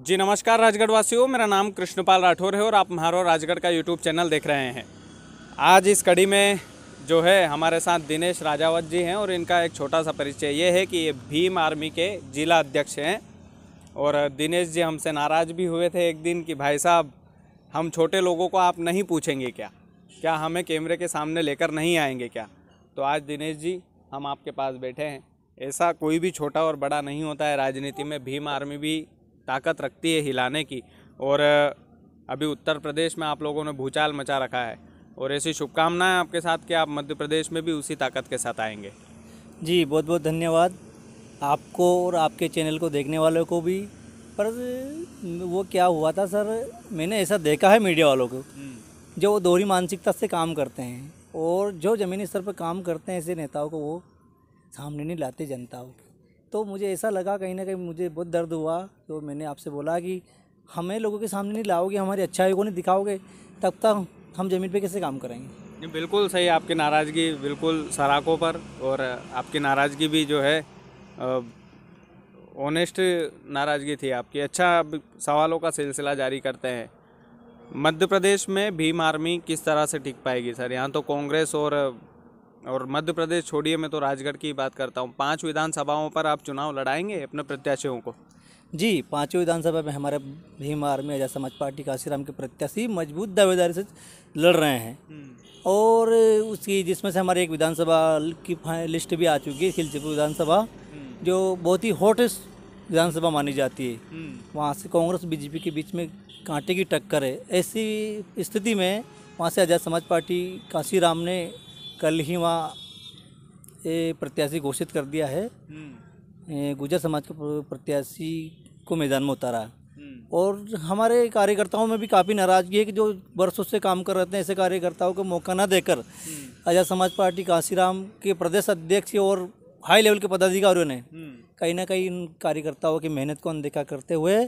जी नमस्कार राजगढ़ वासियों, मेरा नाम कृष्णपाल राठौर है और आप म्हारो राजगढ़ का यूट्यूब चैनल देख रहे हैं। आज इस कड़ी में जो है हमारे साथ दिनेश राजावत जी हैं और इनका एक छोटा सा परिचय ये है कि ये भीम आर्मी के जिला अध्यक्ष हैं। और दिनेश जी हमसे नाराज़ भी हुए थे एक दिन कि भाई साहब हम छोटे लोगों को आप नहीं पूछेंगे क्या हमें कैमरे के सामने लेकर नहीं आएंगे क्या। तो आज दिनेश जी हम आपके पास बैठे हैं। ऐसा कोई भी छोटा और बड़ा नहीं होता है राजनीति में, भीम आर्मी भी ताकत रखती है हिलाने की। और अभी उत्तर प्रदेश में आप लोगों ने भूचाल मचा रखा है और ऐसी शुभकामनाएं आपके साथ कि आप मध्य प्रदेश में भी उसी ताकत के साथ आएंगे। जी बहुत बहुत धन्यवाद आपको और आपके चैनल को देखने वालों को भी। पर वो क्या हुआ था सर, मैंने ऐसा देखा है मीडिया वालों को जो वो दोहरी मानसिकता से काम करते हैं और जो ज़मीनी स्तर पर काम करते हैं ऐसे नेताओं को वो सामने नहीं लाते जनता को। तो मुझे ऐसा लगा कहीं ना कहीं मुझे बहुत दर्द हुआ। तो मैंने आपसे बोला कि हमें लोगों के सामने नहीं लाओगे, हमारी अच्छाई को नहीं दिखाओगे, तब तक हम ज़मीन पे कैसे काम करेंगे। जी बिल्कुल सही, आपकी नाराज़गी बिल्कुल सराखों पर। और आपकी नाराज़गी भी जो है ऑनेस्ट नाराज़गी थी आपकी। अच्छा, अब सवालों का सिलसिला जारी करते हैं। मध्य प्रदेश में भीम आर्मी किस तरह से टिक पाएगी सर? यहाँ तो कांग्रेस और मध्य प्रदेश छोड़िए, मैं तो राजगढ़ की बात करता हूँ। 5 विधानसभाओं पर आप चुनाव लड़ाएंगे अपने प्रत्याशियों को? जी, 5 विधानसभा में हमारे भीम आर्मी आज़ाद समाज पार्टी काशीराम के प्रत्याशी मजबूत दावेदारी से लड़ रहे हैं। और उसकी जिसमें से हमारे एक विधानसभा की लिस्ट भी आ चुकी है, खिलचीपुर विधानसभा, जो बहुत ही हॉटेस्ट विधानसभा मानी जाती है। वहाँ से कांग्रेस बीजेपी के बीच में कांटे की टक्कर है। ऐसी स्थिति में वहाँ से आज़ाद समाज पार्टी काशीराम ने कल ही वहाँ प्रत्याशी घोषित कर दिया है। गुर्जर समाज के प्रत्याशी को मैदान में उतारा। और हमारे कार्यकर्ताओं में भी काफ़ी नाराज़गी है कि जो वर्षों से काम कर रहे थे ऐसे कार्यकर्ताओं को मौका ना देकर आज़ाद समाज पार्टी काशीराम के प्रदेश अध्यक्ष और हाई लेवल के पदाधिकारियों ने कहीं ना कहीं इन कार्यकर्ताओं की मेहनत को अनदेखा करते हुए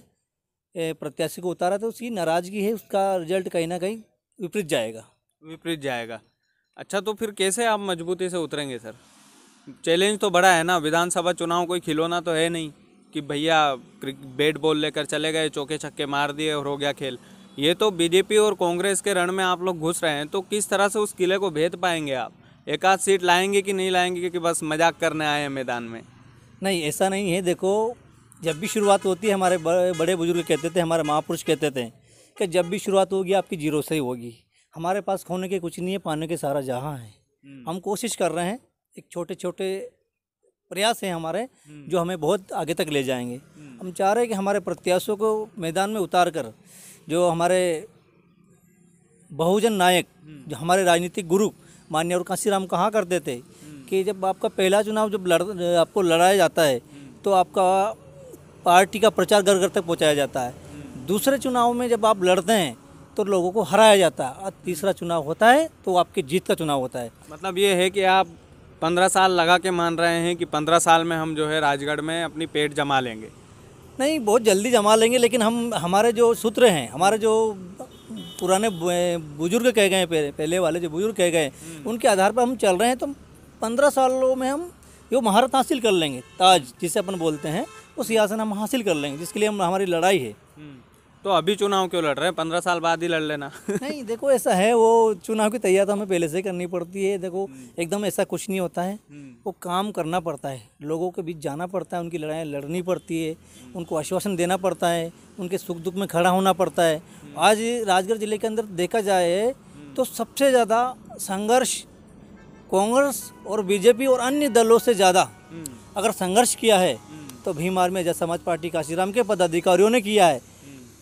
प्रत्याशी को उतारा। तो उसकी नाराज़गी है, उसका रिजल्ट कहीं ना कहीं विपरीत जाएगा। अच्छा, तो फिर कैसे आप मजबूती से उतरेंगे सर? चैलेंज तो बड़ा है ना, विधानसभा चुनाव कोई खिलौना तो है नहीं कि भैया बैट बॉल लेकर चले गए, चौके छक्के मार दिए और हो गया खेल। ये तो बीजेपी और कांग्रेस के रण में आप लोग घुस रहे हैं। तो किस तरह से उस किले को भेद पाएंगे आप? एक आध सीट लाएंगे कि नहीं लाएंगे, क्योंकि बस मजाक करने आए हैं मैदान में? नहीं, ऐसा नहीं है। देखो, जब भी शुरुआत होती है, हमारे बड़े बुजुर्ग कहते थे, हमारे महापुरुष कहते थे कि जब भी शुरुआत होगी आपकी जीरो से ही होगी। हमारे पास खोने के कुछ नहीं है, पाने के सारा जहाँ है। हम कोशिश कर रहे हैं, एक छोटे छोटे प्रयास हैं हमारे जो हमें बहुत आगे तक ले जाएंगे। हम चाह रहे हैं कि हमारे प्रत्याशियों को मैदान में उतार कर जो हमारे बहुजन नायक, जो हमारे राजनीतिक गुरु माननीय और काशीराम कहा करते थे कि जब आपका पहला चुनाव जब आपको लड़ाया जाता है तो आपका पार्टी का प्रचार घर घर तक पहुँचाया जाता है। दूसरे चुनाव में जब आप लड़ते हैं तो लोगों को हराया जाता है और तीसरा चुनाव होता है तो आपकी जीत का चुनाव होता है। मतलब ये है कि आप 15 साल लगा के मान रहे हैं कि 15 साल में हम जो है राजगढ़ में अपनी पेट जमा लेंगे? नहीं, बहुत जल्दी जमा लेंगे, लेकिन हमारे जो सूत्र हैं, हमारे जो पुराने बुजुर्ग कह गए, पहले वाले जो बुजुर्ग कह गए, उनके आधार पर हम चल रहे हैं। तो 15 सालों में हम ये महारत हासिल कर लेंगे, ताज जिसे अपन बोलते हैं, उस सिंहासन हम हासिल कर लेंगे, जिसके लिए हमारी लड़ाई है। तो अभी चुनाव क्यों लड़ रहे हैं? 15 साल बाद ही लड़ लेना। नहीं, देखो ऐसा है, वो चुनाव की तैयारी तो हमें पहले से ही करनी पड़ती है। देखो एकदम ऐसा कुछ नहीं होता है, वो काम करना पड़ता है, लोगों के बीच जाना पड़ता है, उनकी लड़ाई लड़नी पड़ती है, उनको आश्वासन देना पड़ता है, उनके सुख दुख में खड़ा होना पड़ता है। आज राजगढ़ जिले के अंदर देखा जाए तो सबसे ज़्यादा संघर्ष कांग्रेस और बीजेपी और अन्य दलों से ज़्यादा अगर संघर्ष किया है तो भीम आर्मी आज़ाद समाज पार्टी काशीराम के पदाधिकारियों ने किया है।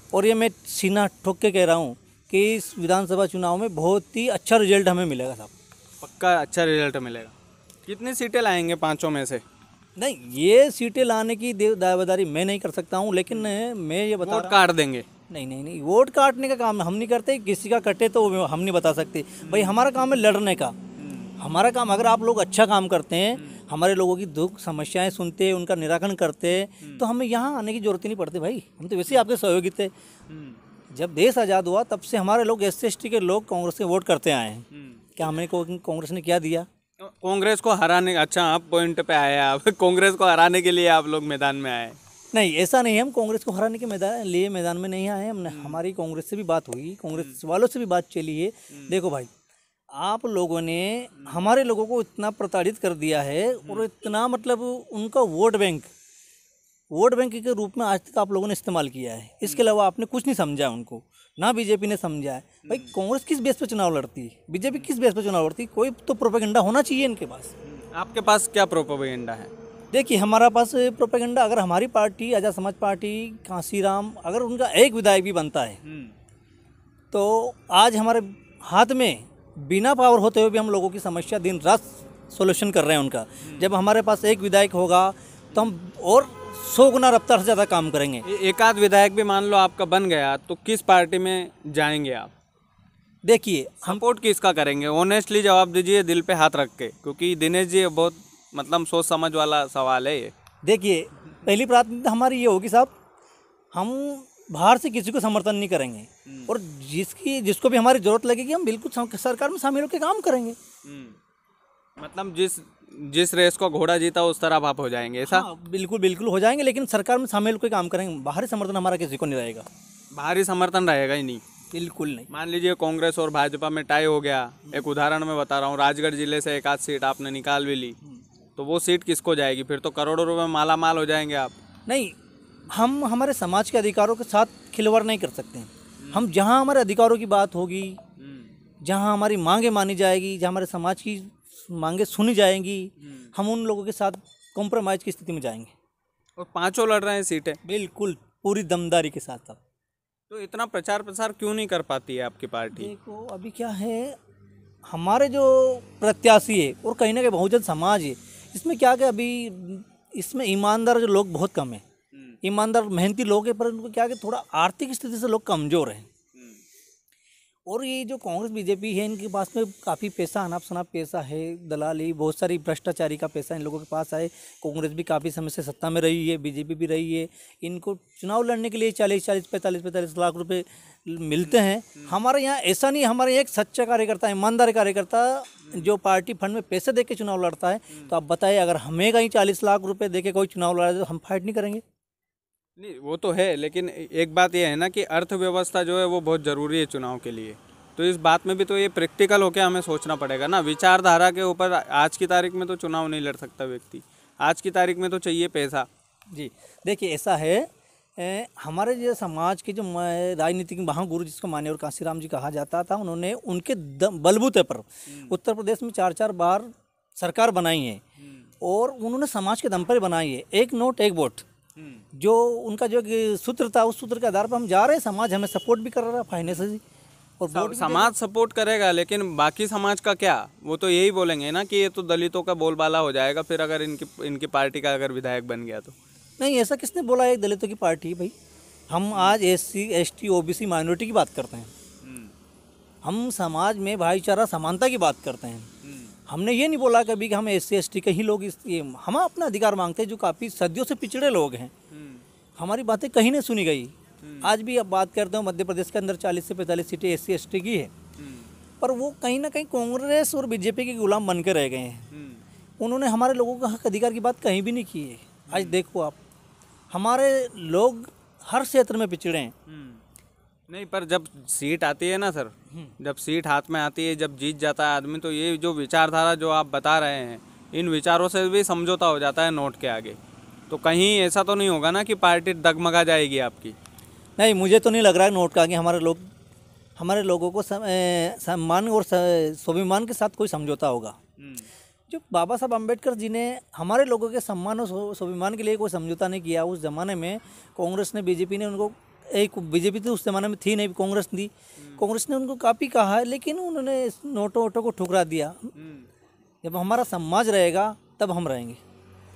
और ये मैं सीना ठोक के कह रहा हूँ कि इस विधानसभा चुनाव में बहुत ही अच्छा रिजल्ट हमें मिलेगा साहब। पक्का अच्छा रिजल्ट मिलेगा। कितनी सीटें लाएंगे 5 में से? नहीं, ये सीटें लाने की दावेदारी मैं नहीं कर सकता हूँ, लेकिन मैं ये बता वोट काट देंगे? नहीं, वोट काटने का काम हम नहीं करते। किसी का कटे तो हम नहीं बता सकते भाई। हमारा काम है लड़ने का। हमारा काम, अगर आप लोग अच्छा काम करते हैं, हमारे लोगों की दुख समस्याएं सुनते हैं, उनका निराकरण करते हैं, तो हमें यहाँ आने की जरूरत ही नहीं पड़ती भाई। हम तो वैसे ही आपके सहयोगी थे। जब देश आज़ाद हुआ तब से हमारे लोग SC/ST के लोग कांग्रेस के वोट करते आए हैं। क्या हमें कांग्रेस ने क्या दिया? कांग्रेस को हराने, अच्छा आप पॉइंट पे आए, आप कांग्रेस को हराने के लिए आप लोग मैदान में आए। नहीं, ऐसा नहीं है, हम कांग्रेस को हराने के मैदान में नहीं आए हैं। हमने हमारी कांग्रेस से भी बात हुई, कांग्रेस वालों से भी बात चली है। देखो भाई, आप लोगों ने हमारे लोगों को इतना प्रताड़ित कर दिया है और इतना मतलब उनका वोट बैंक के रूप में आज तक आप लोगों ने इस्तेमाल किया है। इसके अलावा आपने कुछ नहीं समझा उनको, ना बीजेपी ने समझा है। भाई कांग्रेस किस बेस पे चुनाव लड़ती है, बीजेपी किस बेस पे चुनाव लड़ती है? कोई तो प्रोपेगेंडा होना चाहिए इनके पास। आपके पास क्या प्रोपेगेंडा है? देखिए, हमारा पास प्रोपेगेंडा, अगर हमारी पार्टी आज़ाद समाज पार्टी कांसीराम, अगर उनका एक विधायक भी बनता है तो आज हमारे हाथ में बिना पावर होते हुए भी हम लोगों की समस्या दिन रात सोल्यूशन कर रहे हैं उनका। जब हमारे पास एक विधायक होगा तो हम और 100 गुना रफ्तार से ज़्यादा काम करेंगे। एक आध विधायक भी मान लो आपका बन गया तो किस पार्टी में जाएंगे आप? देखिए, हम सपोर्ट किसका करेंगे? ऑनेस्टली जवाब दीजिए, दिल पे हाथ रख के, क्योंकि दिनेश जी बहुत मतलब सोच समझ वाला सवाल है ये। देखिए, पहली प्राथमिकता हमारी ये होगी साहब, हम बाहर से किसी को समर्थन नहीं करेंगे और जिसको भी हमारी जरूरत लगेगी हम बिल्कुल सरकार में शामिल होकर काम करेंगे। मतलब जिस रेस को घोड़ा जीता उस तरफ आप हो जाएंगे, ऐसा? हाँ, बिल्कुल बिल्कुल हो जाएंगे, लेकिन सरकार में शामिल होकर काम करेंगे। बाहरी समर्थन हमारा किसी को नहीं रहेगा। बाहरी समर्थन रहेगा ही नहीं? बिल्कुल नहीं। मान लीजिए कांग्रेस और भाजपा में टाई हो गया, एक उदाहरण मैं बता रहा हूँ, राजगढ़ जिले से एक आध सीट आपने निकाल भी ली, तो वो सीट किसको जाएगी? फिर तो करोड़ों रुपए माला माल हो जाएंगे आप। नहीं, हम हमारे समाज के अधिकारों के साथ खिलवाड़ नहीं कर सकते हैं। हम जहाँ हमारे अधिकारों की बात होगी, जहाँ हमारी मांगे मानी जाएगी, जहाँ हमारे समाज की मांगे सुनी जाएंगी, हम उन लोगों के साथ कॉम्प्रोमाइज़ की स्थिति में जाएंगे। और पांचों लड़ रहे हैं सीटें? बिल्कुल पूरी दमदारी के साथ। अब तो इतना प्रचार प्रसार क्यों नहीं कर पाती है आपकी पार्टी? देखो, अभी क्या है, हमारे जो प्रत्याशी है और कहीं ना कहीं बहुजन समाज है, इसमें क्या कि अभी इसमें ईमानदार जो लोग बहुत कम है। ईमानदार मेहनती लोग हैं, पर उनको क्या कि थोड़ा आर्थिक स्थिति से लोग कमज़ोर हैं। और ये जो कांग्रेस बीजेपी है, इनके पास में काफ़ी पैसा, अनाप शनाप पैसा है, दलाली, बहुत सारी भ्रष्टाचारी का पैसा इन लोगों के पास है। कांग्रेस भी काफ़ी समय से सत्ता में रही है, बीजेपी भी रही है। इनको चुनाव लड़ने के लिए 40-40, 45-45 लाख रुपए मिलते हैं। हमारे यहाँ ऐसा नहीं, हमारे यहाँ एक सच्चा कार्यकर्ता, ईमानदार कार्यकर्ता जो पार्टी फंड में पैसे दे के चुनाव लड़ता है। तो आप बताइए, अगर हमें कहीं 40 लाख रुपये दे के कोई चुनाव लड़ा तो हम फाइट नहीं करेंगे? नहीं, वो तो है, लेकिन एक बात ये है ना कि अर्थव्यवस्था जो है वो बहुत ज़रूरी है चुनाव के लिए। तो इस बात में भी तो ये प्रैक्टिकल होकर हमें सोचना पड़ेगा ना। विचारधारा के ऊपर आज की तारीख में तो चुनाव नहीं लड़ सकता व्यक्ति, आज की तारीख में तो चाहिए पैसा। जी, देखिए ऐसा है, हमारे जो समाज के जो राजनीतिक महागुरु जिसको मान्यवर कांसीराम जी कहा जाता था, उन्होंने उनके बलबूते पर उत्तर प्रदेश में 4-4 बार सरकार बनाई है और उन्होंने समाज के दम पर बनाई है। एक नोट एक वोट, जो उनका जो सूत्र था, उस सूत्र के आधार पर हम जा रहे हैं। समाज हमें सपोर्ट भी कर रहा है फाइनेंशियली, और वोट समाज सपोर्ट करेगा, लेकिन बाकी समाज का क्या? वो तो यही बोलेंगे ना कि ये तो दलितों का बोलबाला हो जाएगा फिर अगर इनकी पार्टी का अगर विधायक बन गया तो। नहीं, ऐसा किसने बोला है दलितों की पार्टी? भाई, हम आज SC ST OBC माइनॉरिटी की बात करते हैं। हम समाज में भाईचारा समानता की बात करते हैं। हमने ये नहीं बोला कभी कि हम SC ST के ही लोग हम अपना अधिकार मांगते हैं, जो काफ़ी सदियों से पिछड़े लोग हैं। हमारी बातें कहीं नहीं सुनी गई। आज भी अब बात करते हो, मध्य प्रदेश के अंदर 40 से 45 सीटें SC ST की है, पर वो कहीं ना कहीं कांग्रेस और बीजेपी के गुलाम बन के रह गए हैं। उन्होंने हमारे लोगों का हक अधिकार की बात कहीं भी नहीं की है। आज देखो आप, हमारे लोग हर क्षेत्र में पिछड़े हैं। नहीं, पर जब सीट आती है ना सर, जब सीट हाथ में आती है, जब जीत जाता है आदमी, तो ये जो विचारधारा जो आप बता रहे हैं, इन विचारों से भी समझौता हो जाता है नोट के आगे। तो कहीं ऐसा तो नहीं होगा ना कि पार्टी डगमगा जाएगी आपकी? नहीं, मुझे तो नहीं लग रहा है नोट का आगे हमारे लोगों को सम्मान और स्वाभिमान के साथ कोई समझौता होगा। जो बाबा साहब अम्बेडकर जी ने हमारे लोगों के सम्मान और स्वाभिमान के लिए कोई समझौता नहीं किया। उस ज़माने में कांग्रेस ने, बीजेपी ने उनको, एक बीजेपी तो उस ज़माने में थी नहीं, कांग्रेस थी, कांग्रेस ने उनको काफ़ी कहा है, लेकिन उन्होंने नोटों वोटों को ठुकरा दिया। जब हमारा समाज रहेगा तब हम रहेंगे।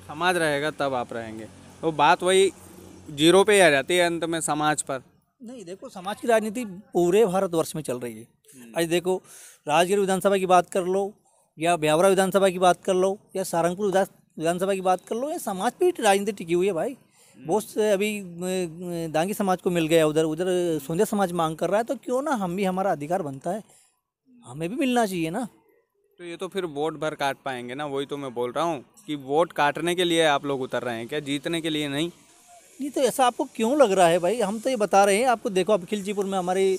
समाज रहेगा तब आप रहेंगे। तो बात वही जीरो पे ही आ जाती है अंत में, समाज पर। नहीं, देखो, समाज की राजनीति पूरे भारतवर्ष में चल रही है। आज देखो, राजगीर विधानसभा की बात कर लो, या ब्यावरा विधानसभा की बात कर लो, या सारंगपुर विधानसभा की बात कर लो, या समाज पे ही राजनीति टिकी हुई है भाई। बहुत से अभी दांगी समाज को मिल गया, उधर सोंधिया समाज मांग कर रहा है, तो क्यों ना हम भी, हमारा अधिकार बनता है, हमें भी मिलना चाहिए ना। तो ये तो फिर वोट भर काट पाएंगे ना, वही तो मैं बोल रहा हूँ कि वोट काटने के लिए आप लोग उतर रहे हैं क्या, जीतने के लिए नहीं? नहीं तो ऐसा आपको क्यों लग रहा है भाई? हम तो ये बता रहे हैं आपको। देखो अब खिलचीपुर में हमारे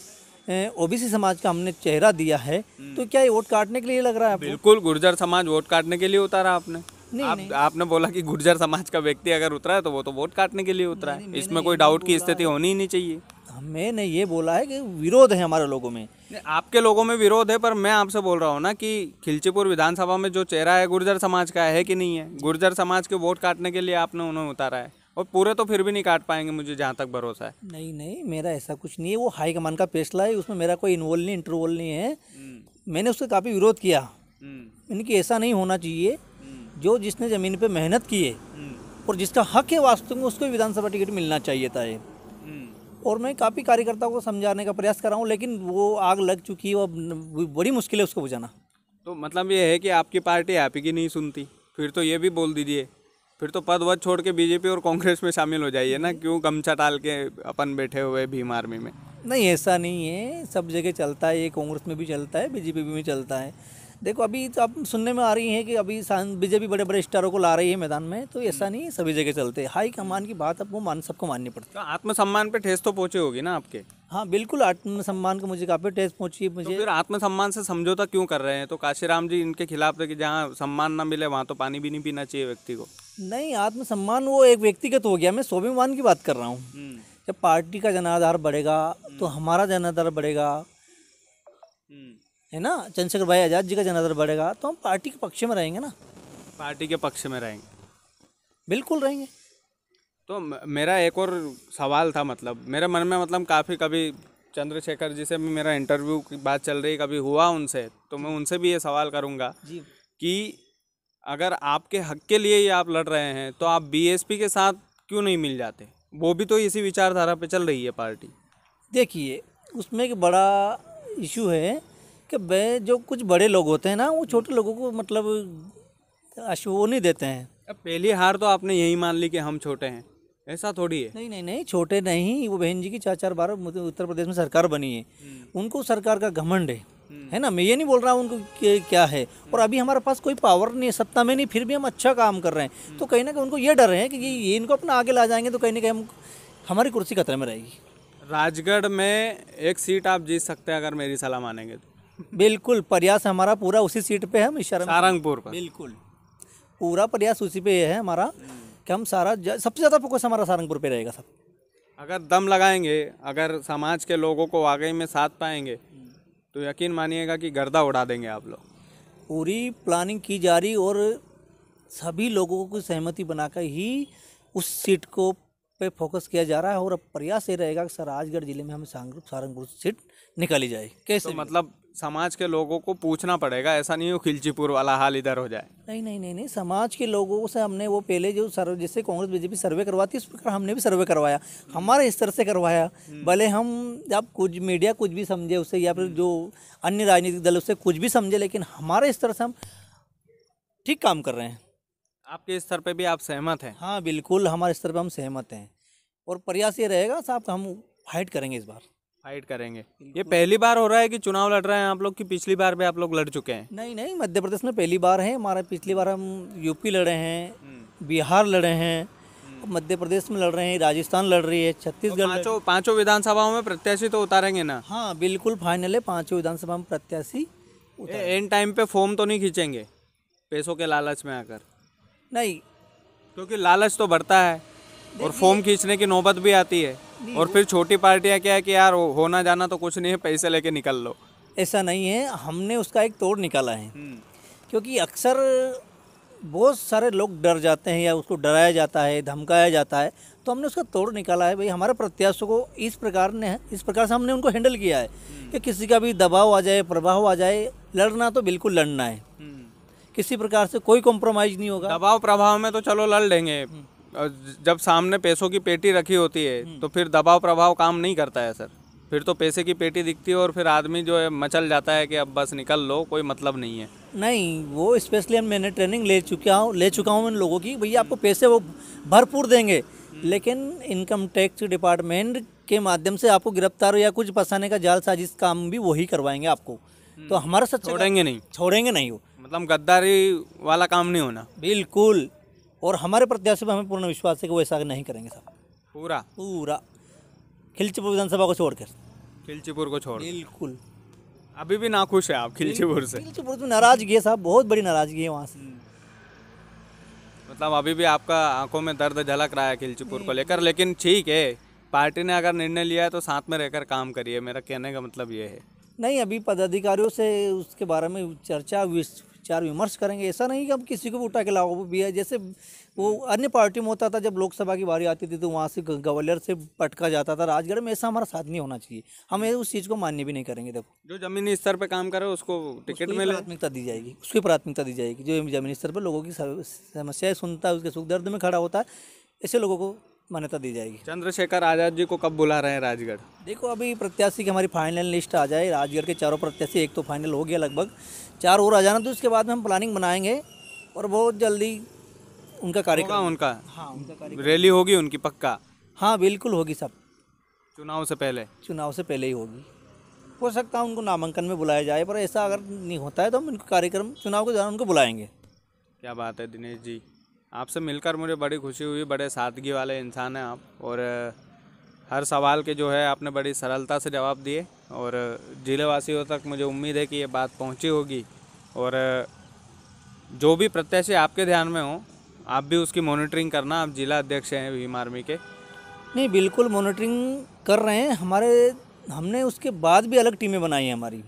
ओबीसी समाज का हमने चेहरा दिया है, तो क्या ये वोट काटने के लिए लग रहा है आपको? बिल्कुल, गुर्जर समाज वोट काटने के लिए उतारा आपने। नहीं, आपने बोला कि गुर्जर समाज का व्यक्ति अगर उतरा है तो वो तो वोट काटने के लिए उतरा है। इसमें कोई डाउट की स्थिति होनी ही नहीं चाहिए। मैंने ये बोला है कि विरोध है हमारे लोगों में। आपके लोगों में विरोध है, पर मैं आपसे बोल रहा हूँ ना कि खिलचीपुर विधानसभा में जो चेहरा है गुर्जर समाज का है कि नहीं है? गुर्जर समाज के वोट काटने के लिए आपने उन्हें उतारा है, और पूरे तो फिर भी नहीं काट पाएंगे, मुझे जहाँ तक भरोसा है। नहीं, मेरा ऐसा कुछ नहीं है। वो हाईकमान का फैसला है, उसमें मेरा कोई इन्वॉल्व नहीं, इंटरवॉल्व नहीं है। मैंने उसका काफ़ी विरोध किया। मैंने कि ऐसा नहीं होना चाहिए। जो जिसने ज़मीन पे मेहनत की है और जिसका हक है वास्तव में, उसको विधानसभा टिकट मिलना चाहिए था। और मैं काफ़ी कार्यकर्ताओं को समझाने का प्रयास कर रहा हूँ, लेकिन वो आग लग चुकी है, वो बड़ी मुश्किल है उसको बुझाना। तो मतलब ये है कि आपकी पार्टी आप ही की नहीं सुनती? फिर तो ये भी बोल दीजिए, फिर तो पद वद छोड़ के बीजेपी और कांग्रेस में शामिल हो जाइए ना। क्यों गमछा डाल के अपन बैठे हुए भीम आर्मी में? नहीं, ऐसा नहीं है। सब जगह चलता है, ये कांग्रेस में भी चलता है, बीजेपी में चलता है। देखो अभी तो आप सुनने में आ रही है कि अभी बीजेपी बड़े बड़े स्टारों को ला रही है मैदान में, तो ऐसा नहीं है, सभी जगह चलते हैं। हाई कमान की बात आपको सबको माननी पड़ती है। तो आत्मसम्मान पे ठेस तो पहुंचे होगी ना आपके? हाँ बिल्कुल, आत्मसम्मान को मुझे काफ़ी ठेस पहुंची है। तो मुझे फिर आत्मसम्मान से समझौता क्यों कर रहे हैं? तो काशीराम जी इनके खिलाफ थे कि जहाँ सम्मान ना मिले वहाँ तो पानी भी नहीं पीना चाहिए व्यक्ति को। नहीं, आत्मसम्मान वो एक व्यक्तिगत हो गया। मैं स्वाभिमान की बात कर रहा हूँ। जब पार्टी का जनाधार बढ़ेगा तो हमारा जनाधार बढ़ेगा, है ना। चंद्रशेखर भाई आज़ाद जी का जनाधार बढ़ेगा तो हम पार्टी के पक्ष में रहेंगे ना। पार्टी के पक्ष में रहेंगे, बिल्कुल रहेंगे। तो मेरा एक और सवाल था, मतलब मेरे मन में, मतलब काफ़ी कभी चंद्रशेखर जी से भी मेरा इंटरव्यू की बात चल रही, कभी हुआ उनसे, तो मैं उनसे भी ये सवाल करूँगा जी कि अगर आपके हक के लिए ही आप लड़ रहे हैं तो आप बीएसपी के साथ क्यों नहीं मिल जाते? वो भी तो इसी विचारधारा पे चल रही है पार्टी। देखिए उसमें एक बड़ा इशू है कि जो कुछ बड़े लोग होते हैं ना, वो छोटे लोगों को मतलब वो नहीं देते हैं। अब पहली हार तो आपने यही मान ली कि हम छोटे हैं, ऐसा थोड़ी है। नहीं, छोटे नहीं। वो बहन जी की 4-4 बार उत्तर प्रदेश में सरकार बनी है, उनको सरकार का घमंड है ना। मैं ये नहीं बोल रहा हूँ उनको क्या है। और अभी हमारे पास कोई पावर नहीं है, सत्ता में नहीं, फिर भी हम अच्छा काम कर रहे हैं। तो कहीं ना कहीं उनको ये डर है कि ये इनको अपना आगे ला जाएंगे तो कहीं ना कहीं हमारी कुर्सी खतरे में रहेगी। राजगढ़ में एक सीट आप जीत सकते हैं अगर मेरी सलाह मानेंगे तो। बिल्कुल, प्रयास हमारा पूरा उसी सीट पे है। हम सारंगपुर पर बिल्कुल पूरा प्रयास उसी पे है हमारा कि हम सबसे ज़्यादा फोकस हमारा सारंगपुर पे रहेगा। सब अगर दम लगाएंगे, अगर समाज के लोगों को वाकई में साथ पाएंगे तो यकीन मानिएगा कि गर्दा उड़ा देंगे आप लोग। पूरी प्लानिंग की जा रही और सभी लोगों को सहमति बनाकर ही उस सीट को पे फोकस किया जा रहा है। और अब प्रयास ये रहेगा कि राजगढ़ जिले में हमें सारंगपुर सीट निकाली जाए। कैसे तो मतलब समाज के लोगों को पूछना पड़ेगा, ऐसा नहीं हो खिलचीपुर वाला हाल इधर हो जाए। नहीं, समाज के लोगों से हमने वो पहले जो जैसे कांग्रेस बीजेपी सर्वे करवाती है उस प्रकार हमने भी सर्वे करवाया, हमारे स्तर से करवाया। भले हम जब कुछ मीडिया कुछ भी समझे उससे, या फिर जो अन्य राजनीतिक दल उससे कुछ भी समझे, लेकिन हमारे स्तर से हम ठीक काम कर रहे हैं। आपके स्तर पे भी आप सहमत हैं? हाँ बिल्कुल, हमारे स्तर पे हम सहमत हैं और प्रयास ये रहेगा साहब हम फाइट करेंगे। इस बार फाइट करेंगे। ये पहली बार हो रहा है कि चुनाव लड़ रहे हैं आप लोग, की पिछली बार भी आप लोग लड़ चुके हैं? नहीं, मध्य प्रदेश में पहली बार है हमारा। पिछली बार हम यूपी लड़े हैं, बिहार लड़े हैं, मध्य प्रदेश में लड़ रहे हैं, राजस्थान लड़ रही है, छत्तीसगढ़। तो पांचों विधानसभाओं में प्रत्याशी तो उतारेंगे ना? हाँ बिल्कुल, फाइनल है। 5 विधानसभा में प्रत्याशी एंड टाइम पे फॉर्म तो नहीं खींचेंगे पैसों के लालच में आकर? नहीं, क्योंकि लालच तो बढ़ता है और फॉर्म खींचने की नौबत भी आती है, और फिर छोटी पार्टियां क्या है कि यार होना जाना तो कुछ नहीं है, पैसे लेके निकल लो। ऐसा नहीं है, हमने उसका एक तोड़ निकाला है। क्योंकि अक्सर बहुत सारे लोग डर जाते हैं या उसको डराया जाता है, धमकाया जाता है, तो हमने उसका तोड़ निकाला है। भाई हमारे प्रत्याशियों को इस प्रकार से हमने उनको हैंडल किया है कि किसी का भी दबाव आ जाए, प्रभाव आ जाए, लड़ना तो बिल्कुल लड़ना है, किसी प्रकार से कोई कॉम्प्रोमाइज़ नहीं होगा। दबाव प्रभाव में तो चलो लड़ लेंगे, जब सामने पैसों की पेटी रखी होती है तो फिर दबाव प्रभाव काम नहीं करता है सर। फिर तो पैसे की पेटी दिखती है और फिर आदमी जो है मचल जाता है कि अब बस निकल लो, कोई मतलब नहीं है। नहीं, वो स्पेशली मैंने ट्रेनिंग ले चुका हूँ इन लोगों की। भैया आपको पैसे वो भरपूर देंगे, लेकिन इनकम टैक्स डिपार्टमेंट के माध्यम से आपको गिरफ्तार या कुछ फंसाने का जाल साजिश काम भी वही करवाएंगे आपको। तो हमारा सच्चा छोड़ेंगे नहीं वो, मतलब गद्दारी वाला काम नहीं होना। बिल्कुल। और हमारे प्रत्याशी पर हमें पूर्ण विश्वास है कि वो ऐसा नहीं करेंगे साहब। पूरा पूरा खिलचीपुर विधानसभा को छोड़कर। खिलचीपुर को छोड़, बिल्कुल अभी भी नाखुश है आप खिलचीपुर से? खिलचीपुर में नाराजगी है साहब, बहुत बड़ी नाराजगी है वहाँ से। मतलब अभी भी आपका आंखों में दर्द झलक रहा है खिलचीपुर को लेकर, लेकिन ठीक है, पार्टी ने अगर निर्णय लिया है तो साथ में रहकर काम करिए, मेरा कहने का मतलब ये है। नहीं, अभी पदाधिकारियों से उसके बारे में चर्चा विचार विमर्श करेंगे। ऐसा नहीं कि अब किसी को भी उठा के लाओ। वो भी है जैसे वो अन्य पार्टी में होता था, जब लोकसभा की बारी आती थी तो वहाँ से ग्वालियर से पटका जाता था राजगढ़ में। ऐसा हमारा साथ नहीं होना चाहिए, हम उस चीज़ को मान्य भी नहीं करेंगे। देखो, जो जमीनी स्तर पे काम करे उसको टिकट मिले, प्राथमिकता दी जाएगी, उसकी प्राथमिकता दी जाएगी। जो जमीनी स्तर पर लोगों की समस्याएं सुनता है, उसके सुख दर्द में खड़ा होता है, ऐसे लोगों को मान्यता दी जाएगी। चंद्रशेखर आज़ाद जी को कब बुला रहे हैं राजगढ़? देखो, अभी प्रत्याशी की हमारी फाइनल लिस्ट आ जाए, राजगढ़ के चारों प्रत्याशी, एक तो फाइनल हो गया लगभग, 4 और आ जाना, तो उसके बाद में हम प्लानिंग बनाएंगे और बहुत जल्दी उनका कार्यक्रम, उनका हाँ उनका कार्यक्रम, रैली होगी उनकी पक्का? हाँ बिल्कुल होगी सब, चुनाव से पहले? चुनाव से पहले ही होगी। हो सकता है उनको नामांकन में बुलाया जाए, पर ऐसा अगर नहीं होता है तो हम उनको कार्यक्रम चुनाव के दौरान उनको बुलाएंगे। क्या बात है दिनेश जी, आपसे मिलकर मुझे बड़ी खुशी हुई। बड़े सादगी वाले इंसान हैं आप, और हर सवाल के जो है आपने बड़ी सरलता से जवाब दिए, और जिले वासियों तक मुझे उम्मीद है कि ये बात पहुंची होगी। और जो भी प्रत्याशी आपके ध्यान में हो, आप भी उसकी मॉनिटरिंग करना। आप जिला अध्यक्ष हैं भीम आर्मी के। नहीं, बिल्कुल मॉनिटरिंग कर रहे हैं। हमने उसके बाद भी अलग टीमें बनाई हैं हमारी।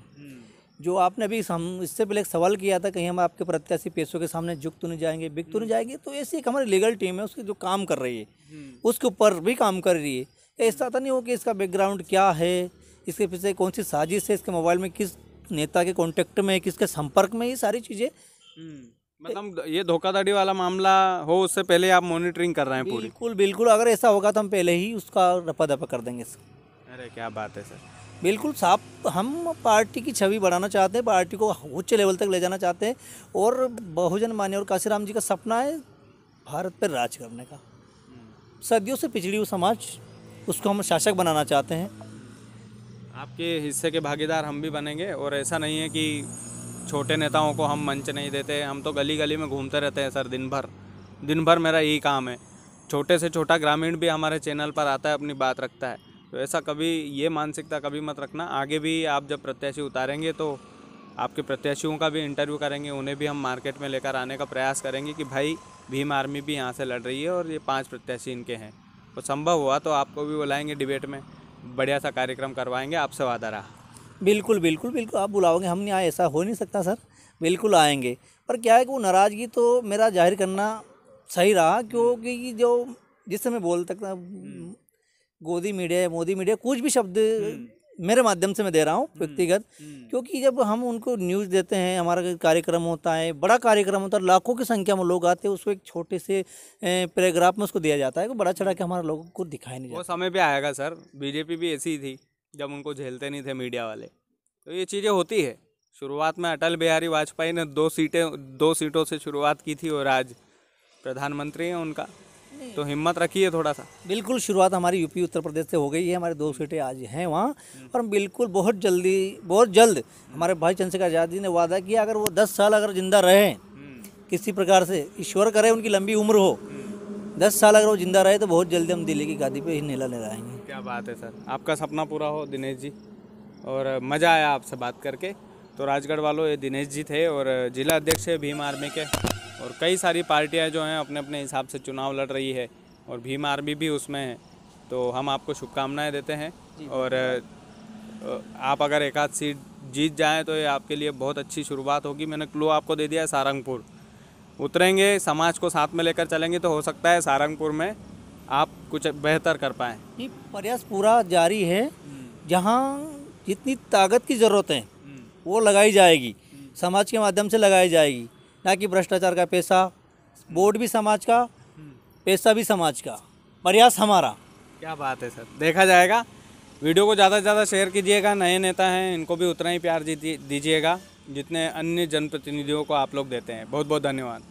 जो आपने अभी इससे पहले एक सवाल किया था, कहीं हम आपके प्रत्याशी पैसों के सामने झुक तो नहीं जाएंगे, बिक तो नहीं जाएंगे, तो ऐसी एक हमारी लीगल टीम है, उसकी जो काम कर रही है, उसके ऊपर भी काम कर रही है। ऐसा तो नहीं हो कि इसका बैकग्राउंड क्या है, इसके पीछे कौन सी साजिश है, इसके मोबाइल में किस नेता के कॉन्टेक्ट में, किसके संपर्क में, ये सारी चीज़ें। मतलब ये धोखाधड़ी वाला मामला हो उससे पहले आप मॉनिटरिंग कर रहे हैं पूरी? बिल्कुल बिल्कुल, अगर ऐसा होगा तो हम पहले ही उसका रफा दफा कर देंगे। अरे क्या बात है सर, बिल्कुल साफ। हम पार्टी की छवि बढ़ाना चाहते हैं, पार्टी को उच्च लेवल तक ले जाना चाहते हैं, और बहुजन मान्य और काशीराम जी का सपना है भारत पर राज करने का। सदियों से पिछड़ी हुई समाज, उसको हम शासक बनाना चाहते हैं। आपके हिस्से के भागीदार हम भी बनेंगे, और ऐसा नहीं है कि छोटे नेताओं को हम मंच नहीं देते। हम तो गली गली में घूमते रहते हैं सर, दिन भर मेरा यही काम है। छोटे से छोटा ग्रामीण भी हमारे चैनल पर आता है, अपनी बात रखता है। तो ऐसा कभी ये मानसिकता कभी मत रखना। आगे भी आप जब प्रत्याशी उतारेंगे तो आपके प्रत्याशियों का भी इंटरव्यू करेंगे, उन्हें भी हम मार्केट में लेकर आने का प्रयास करेंगे कि भाई भीम आर्मी भी यहाँ से लड़ रही है और ये 5 प्रत्याशी इनके हैं। तो संभव हुआ तो आपको भी बुलाएंगे डिबेट में, बढ़िया सा कार्यक्रम करवाएंगे, आपसे वादा रहा। बिल्कुल बिल्कुल बिल्कुल, आप बुलाओगे, हम नहीं आए ऐसा हो नहीं सकता सर, बिल्कुल आएंगे। पर क्या है कि वो नाराज़गी तो मेरा जाहिर करना सही रहा, क्योंकि जो जिस समय बोल सकता गोदी मीडिया, मोदी मीडिया, कुछ भी शब्द मेरे माध्यम से मैं दे रहा हूँ व्यक्तिगत, क्योंकि जब हम उनको न्यूज़ देते हैं, हमारा कार्यक्रम होता है, बड़ा कार्यक्रम होता है, लाखों की संख्या में लोग आते हैं, उसको एक छोटे से पैराग्राफ में उसको दिया जाता है, बड़ा चढ़ा के हमारा लोगों को दिखाई नहीं जाता। वो समय भी आएगा सर, बीजेपी भी ऐसी ही थी जब उनको झेलते नहीं थे मीडिया वाले। तो ये चीज़ें होती है। शुरुआत में अटल बिहारी वाजपेयी ने 2 सीटों से शुरुआत की थी, और आज प्रधानमंत्री हैं उनका। तो हिम्मत रखिए थोड़ा सा। बिल्कुल, शुरुआत हमारी यूपी उत्तर प्रदेश से हो गई है, हमारे 2 सीटें आज हैं वहाँ, और हम बिल्कुल बहुत जल्द हमारे भाई चंद्रशेखर आज़ाद जी ने वादा किया, अगर वो 10 साल अगर जिंदा रहे, किसी प्रकार से ईश्वर करे उनकी लंबी उम्र हो, 10 साल अगर वो जिंदा रहे, तो बहुत जल्दी हम दिल्ली की गादी पे ही नीला लहराएंगे। क्या बात है सर, आपका सपना पूरा हो दिनेश जी, और मज़ा आया आपसे बात करके। तो राजगढ़ वालों, ये दिनेश जी थे, और जिला अध्यक्ष है भीम आर्मी के, और कई सारी पार्टियां जो हैं अपने अपने हिसाब से चुनाव लड़ रही है, और भीम आर्मी भी उसमें है। तो हम आपको शुभकामनाएं देते हैं, और आप अगर 1 आध सीट जीत जाएं तो ये आपके लिए बहुत अच्छी शुरुआत होगी। मैंने क्लू आपको दे दिया है, सारंगपुर उतरेंगे, समाज को साथ में लेकर चलेंगे, तो हो सकता है सारंगपुर में आप कुछ बेहतर कर पाएँ। ये प्रयास पूरा जारी है, जहाँ जितनी ताकत की ज़रूरत है वो लगाई जाएगी, समाज के माध्यम से लगाई जाएगी, ना कि भ्रष्टाचार का पैसा। वोट भी समाज का, पैसा भी समाज का, प्रयास हमारा। क्या बात है सर, देखा जाएगा। वीडियो को ज़्यादा से ज़्यादा शेयर कीजिएगा। नए नेता हैं, इनको भी उतना ही प्यार दीजिएगा जितने अन्य जनप्रतिनिधियों को आप लोग देते हैं। बहुत बहुत धन्यवाद।